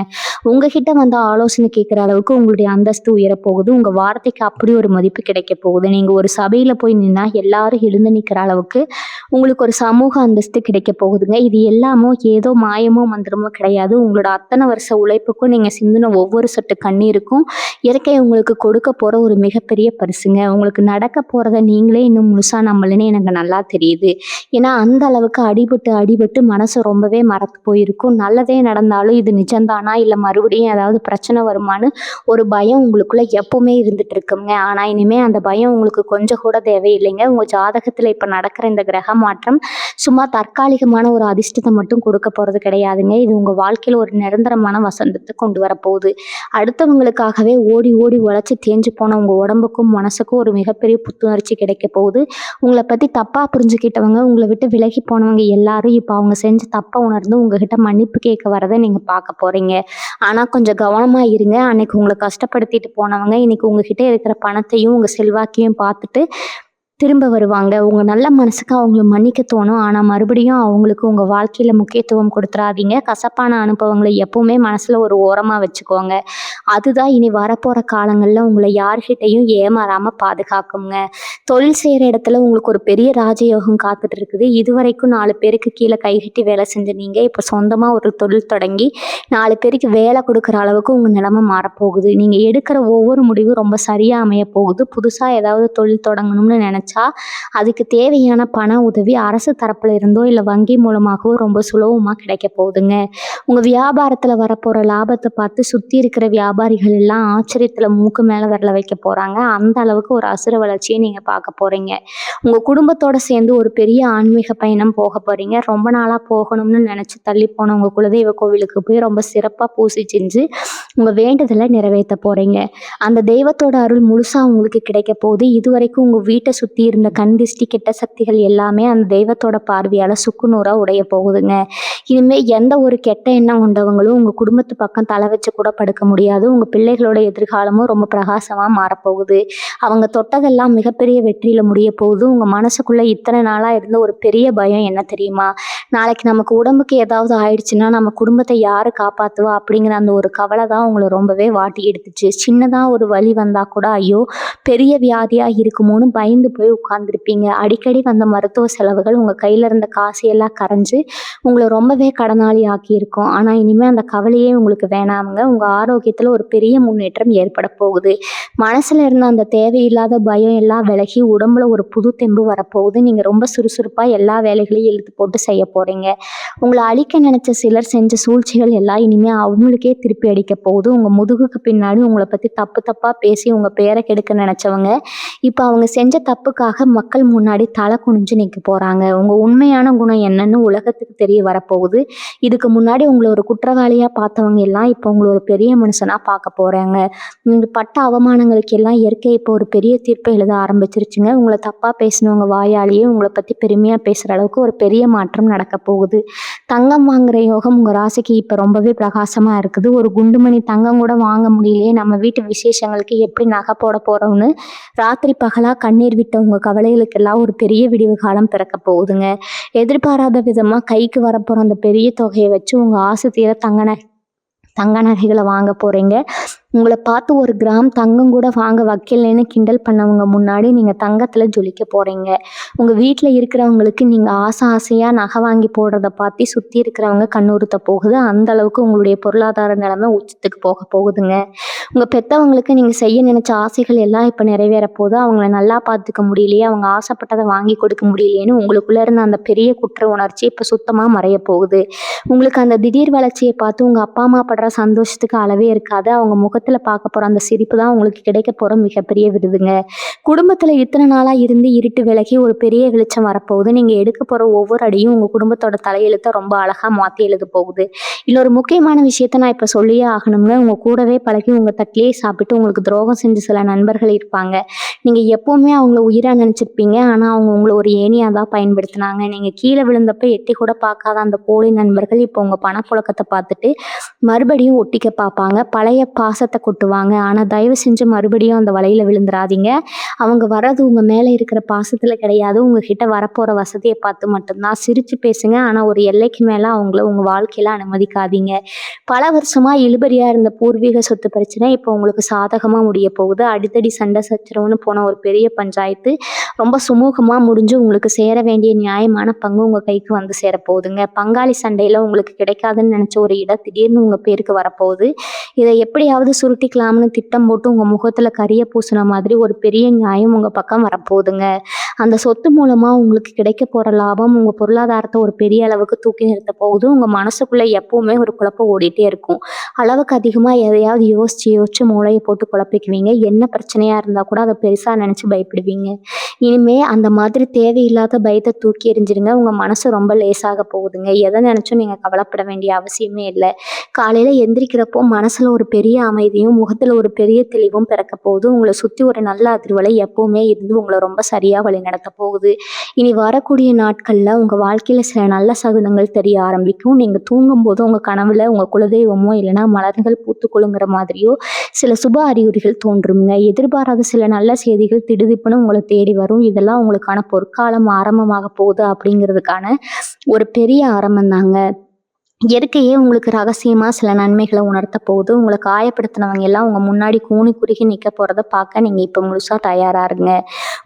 உங்ககிட்ட வந்து ஆலோசனை கேட்குற அளவுக்கு உங்களுடைய அந்தஸ்து உயரப்போகுது. உங்கள் வார்த்தைக்கு அப்படி ஒரு மதிப்பு கிடைக்க போகுது. நீங்கள் ஒரு சபையில் போய் நின்னா எல்லாரும் எழுந்து நிற்கிற அளவுக்கு உங்களுக்கு ஒரு சமூக அந்தஸ்து கிடைக்க போகுதுங்க. இது எல்லாமோ ஏதோ மாயமோ மந்திரமோ கிடையாது. உங்களோட அத்தனை வருஷ உழைப்புக்கும் நீங்கள் சிந்தின ஒவ்வொரு சொட்டு கண்ணீருக்கும் இயற்கை உங்களுக்கு கொடுக்க போகிற ஒரு மிகப்பெரிய பரிசுங்க. உங்களுக்கு நடக்க போகிறத நீங்களே இன்னும் முழுசாக நம்பலன்னு எனக்கு நல்லா தெரியுது. ஏன்னா அந்த அளவுக்கு அடிபட்டு மனசு ரொம்பவே மறத்து போயிருக்கும். நல்லதே நடந்தாலும் இது நிஜம்தானா இல்லை மறுபடியும் ஏதாவது பிரச்சனை வருமானு ஒரு பயம் உங்களுக்குள்ள எப்பவுமே இருந்துட்டு இருக்குங்க. ஆனால் இனிமேல் அந்த பயம் உங்களுக்கு கொஞ்சம் கூட தேவையில்லைங்க. உங்கள் ஜாதகத்தில் இப்போ நடக்கிற இந்த கிரக மாற்றம் சும்மா தற்காலிகமான ஒரு அதிர்ஷ்டத்தை மட்டும் கொடுக்க போகிறது கிடையாதுங்க. இது உங்கள் வாழ்க்கையில் ஒரு நிரந்தரமான வசந்தத்தை கொண்டு வரப்போகுது. அடுத்தவங்களுக்காகவே ஓடி உழைச்சி தேஞ்சு போன உங்கள் உடம்புக்கும் மனசுக்கும் ஒரு மிகப்பெரிய புத்துணர்ச்சி கிடைக்க போகுது. உங்களை பற்றி தப்பாக புரிஞ்சுக்கிட்டவங்க, உங்களை விட்டு விலகி போனவங்க எல்லாரும் இப்போ அவங்க செஞ்ச தப்பை உணர்ந்து உங்ககிட்ட மன்னிப்பு கேட்க வரதை நீங்கள் பார்க்க போகிறீங்க. ஆனால் கொஞ்சம் கவனமாக இருங்க. அன்னைக்கு உங்களை கஷ்டப்படுத்திட்டு போனவங்க இன்னைக்கு உங்ககிட்ட இருக்கிற பணத்தையும் உங்கள் செல்வாக்கையும் பார்த்துட்டு திரும்ப வருவாங்க. உங்கள் நல்ல மனசுக்கு அவங்கள மன்னிக்க தோணும். ஆனால் மறுபடியும் அவங்களுக்கு உங்கள் வாழ்க்கையில் முக்கியத்துவம் கொடுத்துறாதீங்க. கசப்பான அனுபவங்களை எப்பவுமே மனசில் ஒரு ஓரமாக வச்சுக்கோங்க. அதுதான் இனி வரப்போகிற காலங்களில் உங்களை யார்கிட்டையும் ஏமாறாமல் பாதுகாக்குங்க. தொழில் செய்கிற இடத்துல உங்களுக்கு ஒரு பெரிய ராஜயோகம் காத்துட்டு இருக்குது. இதுவரைக்கும் 4 பேருக்கு கீழே கைகட்டி வேலை செஞ்ச நீங்கள் இப்போ சொந்தமாக ஒரு தொழில் தொடங்கி 4 பேருக்கு வேலை கொடுக்குற அளவுக்கு உங்கள் நிலைமை மாறப்போகுது. நீங்கள் எடுக்கிற ஒவ்வொரு முடிவும் ரொம்ப சரியாக அமைய போகுது. புதுசாக ஏதாவது தொழில் தொடங்கணும்னு நினச்சா அதுக்கு தேவையான பண உதவி அரசு தரப்புல இருந்தோ இல்லை வங்கி மூலமாகவோ ரொம்ப சுலபமாக கிடைக்க போகுதுங்க. உங்கள் வியாபாரத்தில் வரப்போகிற லாபத்தை பார்த்து சுற்றி இருக்கிற வியாபாரிகள் எல்லாம் ஆச்சரியத்தில் மூக்கு மேலே விரல வைக்க போகிறாங்க. அந்த அளவுக்கு ஒரு அசுர வளர்ச்சியை நீங்கள் பார்க்க போகிறீங்க. உங்கள் குடும்பத்தோடு சேர்ந்து ஒரு பெரிய ஆன்மீக பயணம் போக போகிறீங்க. ரொம்ப நாளாக போகணும்னு நினச்சி தள்ளி போன உங்கள் குலதெய்வ கோவிலுக்கு போய் ரொம்ப சிறப்பாக பூசி செஞ்சு உங்கள் வேண்டுதலை நிறைவேற்ற போகிறீங்க. அந்த தெய்வத்தோட அருள் முழுசாக உங்களுக்கு கிடைக்க போகுது. இதுவரைக்கும் உங்கள் வீட்டை சுற்றி இருந்த கண் திஷ்டி கெட்ட சக்திகள் எல்லாமே அந்த தெய்வத்தோட பார்வையால் சுக்குநூறாக உடைய போகுதுங்க. இனிமேல் எந்த ஒரு கெட்ட எண்ணம் கொண்டவங்களும் உங்கள் குடும்பத்து பக்கம் தலை வச்சு கூட படுக்க முடியாது. உங்கள் பிள்ளைகளோட எதிர்காலமும் ரொம்ப பிரகாசமாக மாறப்போகுது. அவங்க தொட்டதெல்லாம் மிகப்பெரிய வெற்றியில் முடிய போகுது. உங்கள் மனசுக்குள்ளே இத்தனை நாளாக இருந்த ஒரு பெரிய பயம் என்ன தெரியுமா? நாளைக்கு நமக்கு உடம்புக்கு ஏதாவது ஆயிடுச்சுன்னா நம்ம குடும்பத்தை யார் காப்பாற்றுவா அப்படிங்கிற அந்த ஒரு கவலை தான் உங்களை ரொம்பவே வாட்டி எடுத்துச்சு. சின்னதாக ஒரு வலி வந்தால் கூட ஐயோ பெரிய வியாதியாக இருக்குமோன்னு பயந்து போய் போய் உட்கார்ந்துருப்பீங்க. அடிக்கடி வந்த மருத்துவ செலவுகள் உங்க கையில இருந்த காசு எல்லாம் கரைஞ்சு உங்கள ரொம்பவே கடனாளி ஆக்கியிருக்கும். ஆனா இனிமே அந்த கவலையே உங்களுக்கு வேணாமுங்க. உங்க ஆரோக்கியத்துல ஒரு பெரிய முன்னேற்றம் ஏற்பட போகுது. மனசுல இருந்த அந்த தேவையில்லாத பயம் எல்லாம் விலகி உடம்புல ஒரு புது தெம்பு வரப்போகுது. நீங்க ரொம்ப சுறுசுறுப்பா எல்லா வேலைகளையும் இழுத்து போட்டு செய்ய போறீங்க. உங்கள அழிக்க நினைச்ச சிலர் செஞ்ச சூழ்ச்சிகள் எல்லாம் இனிமே அவங்களுக்கே திருப்பி அடிக்க போகுது. உங்க முதுகுக்கு பின்னாடி உங்கள பத்தி தப்பு தப்பா பேசி உங்க பேரை கெடுக்க நினைச்சவங்க இப்ப அவங்க செஞ்ச தப்புக்காக மக்கள் முன்னாடி தலை குனிஞ்சு நிக்க போறாங்க. உங்க உண்மையான குணம் என்னன்னு உலகத்துக்கு தெரிய வரப்போகுது. இதுக்கு முன்னாடி உங்களை ஒரு குற்றவாளியா பார்த்தவங்க எல்லாம் இப்ப உங்களை ஒரு பெரிய மனுஷனா பார்க்க போறாங்க. நீங்க பட்ட அவமானங்களுக்கு எல்லாம் இயற்கை இப்போ ஒரு பெரிய தீர்ப்பை எழுத ஆரம்பிச்சிருச்சுங்க. உங்களை தப்பா பேசினவங்க வாயாலேயே உங்களை பத்தி பெருமையா பேசுற அளவுக்கு ஒரு பெரிய மாற்றம் நடக்க போகுது. தங்கம் வாங்குற யோகம் உங்க ராசிக்கு இப்ப ரொம்பவே பிரகாசமா இருக்குது. ஒரு குண்டுமணி தங்கம் கூட வாங்க முடியலையே, நம்ம வீட்டு விசேஷங்களுக்கு எப்படி நகை போட போறோம்னு ராத்திரி பகலா கண்ணீர் விட்ட உங்க கவலைகளுக்கெல்லாம் ஒரு பெரிய விடிவு காலம் பிறக்க போகுதுங்க. எதிர்பாராத விதமா கைக்கு வரப்போற அந்த பெரிய தொகையை வச்சு உங்க ஆசை தீர தங்க நகைகளை வாங்க போறீங்க. உங்களை பார்த்து ஒரு கிராம் தங்கம் கூட வாங்க வைக்கலைன்னு கிண்டல் பண்ணவங்க முன்னாடி நீங்க தங்கத்துல ஜொலிக்க போறீங்க. உங்க வீட்டுல இருக்கிறவங்களுக்கு நீங்க ஆசையா நகை வாங்கி போடுறத பார்த்து சுத்தி இருக்கிறவங்க கண்ணுறுத்த போகுது. அந்த அளவுக்கு உங்களுடைய பொருளாதார நிலைமை உச்சத்துக்கு போக போகுதுங்க. உங்க பெத்தவங்களுக்கு நீங்க செய்ய நினைச்ச ஆசைகள் எல்லாம் இப்ப நிறைவேற போது. அவங்கள நல்லா பார்த்துக்க முடியலையே, அவங்க ஆசைப்பட்டதை வாங்கி கொடுக்க முடியலையேன்னு உங்களுக்குள்ள இருந்த அந்த பெரிய குற்ற உணர்ச்சி இப்ப சுத்தமா மறைய போகுது. உங்களுக்கு அந்த திடீர் வளர்ச்சியை பார்த்து உங்க அப்பா அம்மா படுற சந்தோஷத்துக்கு அளவே இருக்காது. அவங்க முகத்துல பார்க்க போற அந்த சிரிப்பு தான் உங்களுக்கு கிடைக்க போற மிகப்பெரிய விருதுங்க. குடும்பத்துல இத்தனை நாளா இருந்து இருட்டு விலகி ஒரு பெரிய வெளிச்சம் வரப்போகுது. நீங்க எடுக்க போற ஒவ்வொரு அடியும் உங்க குடும்பத்தோட தலையெழுத்தை ரொம்ப அழகா மாத்தி எழுத போகுது. இதுல ஒரு முக்கியமான விஷயத்த நான் இப்ப சொல்லியே ஆகணும்ங்க. உங்க கூடவே பழகி உங்க தட்டிலேயே சாப்பிட்டு உங்களுக்கு துரோகம் செஞ்ச சில நண்பர்கள் இருப்பாங்க. நீங்க எப்பவுமே அவங்கள உயிரா நினைச்சிருப்பீங்க. ஆனா அவங்க உங்களை ஒரு ஏணியா தான் பயன்படுத்தினாங்க. நீங்க கீழே விழுந்தப்ப எட்டி கூட பார்க்காத அந்த போலி நண்பர்கள் இப்போ உங்க பணப்புழக்கத்தை பார்த்துட்டு மறுபடியும் ஒட்டிக்க பார்ப்பாங்க. பழைய பாசத்தை கொட்டுவாங்க. ஆனா தயவு செஞ்சு மறுபடியும் அந்த வலையில விழுந்துடாதீங்க. அவங்க வர்றது உங்க மேல இருக்கிற பாசத்துல கிடையாது, உங்ககிட்ட வரப்போற வசதியை பார்த்து மட்டும்தான். சிரிச்சு பேசுங்க, ஆனா ஒரு எல்லைக்கு மேல அவங்கள உங்க வாழ்க்கையில அனுமதிக்காதீங்க. பல வருஷமா இழுபறியா இருந்த பூர்வீக சொத்து பிரச்சனை இப்போ உங்களுக்கு சாதகமா முடிய போகுது. அடித்தடி சண்டை சச்சரவுன்னு போன ஒரு பெரிய பஞ்சாயத்து ரொம்ப சுமூகமா முடிஞ்சு உங்களுக்கு சேர வேண்டிய நியாயமான பங்கு உங்க கைக்கு வந்து சேர போகுதுங்க. பங்காளி சண்டையில உங்களுக்கு கிடைக்காதுன்னு நினைச்ச ஒரு இடம் திடீர்னு உங்க பேருக்கு வரப்போகுது. இதை எப்படியாவது சுருட்டிக்கலாம்னு திட்டம் போட்டு உங்க முகத்துல கரிய பூசின மாதிரி ஒரு பெரிய நியாயம் உங்க பக்கம் வரப்போகுதுங்க. அந்த சொத்து மூலமா உங்களுக்கு கிடைக்க போற லாபம் உங்க பொருளாதாரத்தை ஒரு பெரிய அளவுக்கு தூக்கி நிறுத்த போகுது. உங்க மனசுக்குள்ள எப்பவுமே ஒரு குழப்பம் ஓடிட்டே இருக்கும். அளவுக்கு அதிகமா எதையாவது யோசிச்சு மூளையை போட்டு குழப்பிக்குவீங்க. என்ன பிரச்சனையா இருந்தா கூட அதை பெருசா நினைச்சு பயப்படுவீங்க. இனிமே அந்த மாதிரி தேவையில்லாத பயத்தை தூக்கி எறிஞ்சிருங்க. உங்க மனசு ரொம்ப லேசாக போகுதுங்க. எதை நினைச்சும் நீங்க கவலைப்பட வேண்டிய அவசியமே இல்லை. காலையில எந்திரிக்கிறப்போ மனசுல ஒரு பெரிய அமைதியும் முகத்துல ஒரு பெரிய தெளிவும் பிறக்க போகுது. உங்களை சுத்தி ஒரு நல்ல அதிர்வலை எப்பவுமே இருந்து உங்களை ரொம்ப சரியா வழி நடத்த போகுது. இனி வரக்கூடிய நாட்கள்ல உங்க வாழ்க்கையில சில நல்ல சகுனங்கள் தெரிய ஆரம்பிக்கும். நீங்க தூங்கும் போது உங்க கனவுல உங்க குலதெய்வமோ இல்லைன்னா மலர்கள் பூத்துக்குழுங்கிற மாதிரியோ சில சுப அறிகுறிகள் தோன்றுங்க. எதிர்பாராத சில நல்ல செய்திகள் திடுதிப்புன்னு உங்களை தேடி வரும். இதெல்லாம் உங்களுக்கான பொற்காலம் ஆரம்பமாக போகுது அப்படிங்கிறதுக்கான ஒரு பெரிய ஆரம்பம் தாங்க. இயற்கையே உங்களுக்கு ரகசியமா சில நன்மைகளை உணர்த்த போகுது. உங்களை காயப்படுத்தினவங்க எல்லாம் உங்க முன்னாடி கூனி குறுகி நிக்க போறதை பார்க்க நீங்க இப்ப முழுசா தயாரா இருங்க.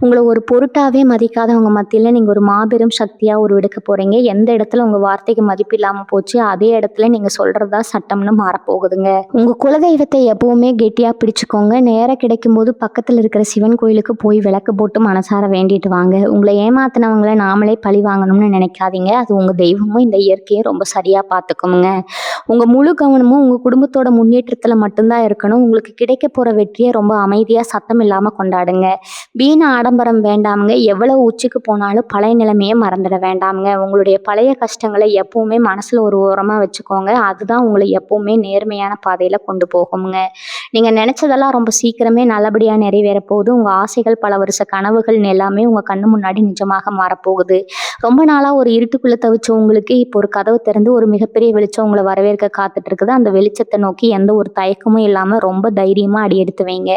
உங்களை ஒரு பொருட்டாவே மதிக்காதவங்க மத்தியில நீங்க ஒரு மாபெரும் சக்தியா உருவெடுக்க போறீங்க. எந்த இடத்துல உங்க வார்த்தைக்கு மதிப்பு இல்லாம போச்சு அதே இடத்துல நீங்க சொல்றதா சட்டம்னு மாறப்போகுதுங்க. உங்க குலதெய்வத்தை எப்பவுமே கெட்டியா பிடிச்சுக்கோங்க. நேரம் கிடைக்கும் போது பக்கத்துல இருக்கிற சிவன் கோயிலுக்கு போய் விளக்கு போட்டு மனசார வேண்டிட்டு வாங்க. உங்களை ஏமாத்தினவங்களை நாமளே பழி வாங்கணும்னு நினைக்காதீங்க. அது உங்க தெய்வமும் இந்த இயற்கையை ரொம்ப சரியா பார்த்துக்கோங்க. உங்க முழு கவனமும் உங்க குடும்பத்தோட முன்னேற்றத்துல மட்டும்தான் இருக்கணும். உங்களுக்கு கிடைக்க போற வெற்றியை ரொம்ப அமைதியா சத்தம் இல்லாம கொண்டாடுங்க. வீண ஆடம்பரம் வேண்டாமுங்க. எவ்வளவு உச்சிக்கு போனாலும் பழைய நிலைமையை மறந்துட வேண்டாமுங்க. உங்களுடைய பழைய கஷ்டங்களை எப்பவுமே மனசுல ஒரு ஓரமா வச்சுக்கோங்க. அதுதான் உங்களை எப்பவுமே நேர்மையான பாதையில கொண்டு போகுங்க. நீங்க நினைச்சதெல்லாம் ரொம்ப சீக்கிரமே நல்லபடியா நிறைவேற போகுது. உங்க ஆசைகள் பல வருஷ கனவுகள் எல்லாமே உங்க கண்ணு முன்னாடி நிஜமாக மாறப்போகுது. ரொம்ப நாளா ஒரு இருட்டுக்குள்ள தவிச்ச உங்களுக்கு இப்போ ஒரு கதவு திறந்து ஒரு மிகப்பெரிய வெளிச்சம் உங்களை வரவேற்க காத்துட்டு இருக்குது. அந்த வெளிச்சத்தை நோக்கி எந்த ஒரு தயக்கமும் இல்லாம ரொம்ப தைரியமா அடி எடுத்து வைங்க.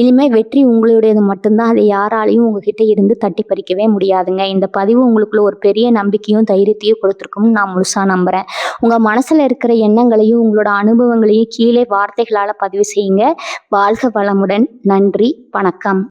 இனிமே வெற்றி உங்களுடையது மட்டும்தான். அதை யாராலையும் உங்ககிட்ட இருந்து தட்டி பறிக்கவே முடியாதுங்க. இந்த பதிவு உங்களுக்குள்ள ஒரு பெரிய நம்பிக்கையும் தைரியத்தையும் கொடுத்துருக்கும்னு நான் முழுசா நம்புறேன். உங்க மனசுல இருக்கிற எண்ணங்களையும் உங்களோட அனுபவங்களையும் கீழே வார்த்தைகளால பதிவு செய்யுங்க. வாழ்க வளமுடன். நன்றி. வணக்கம்.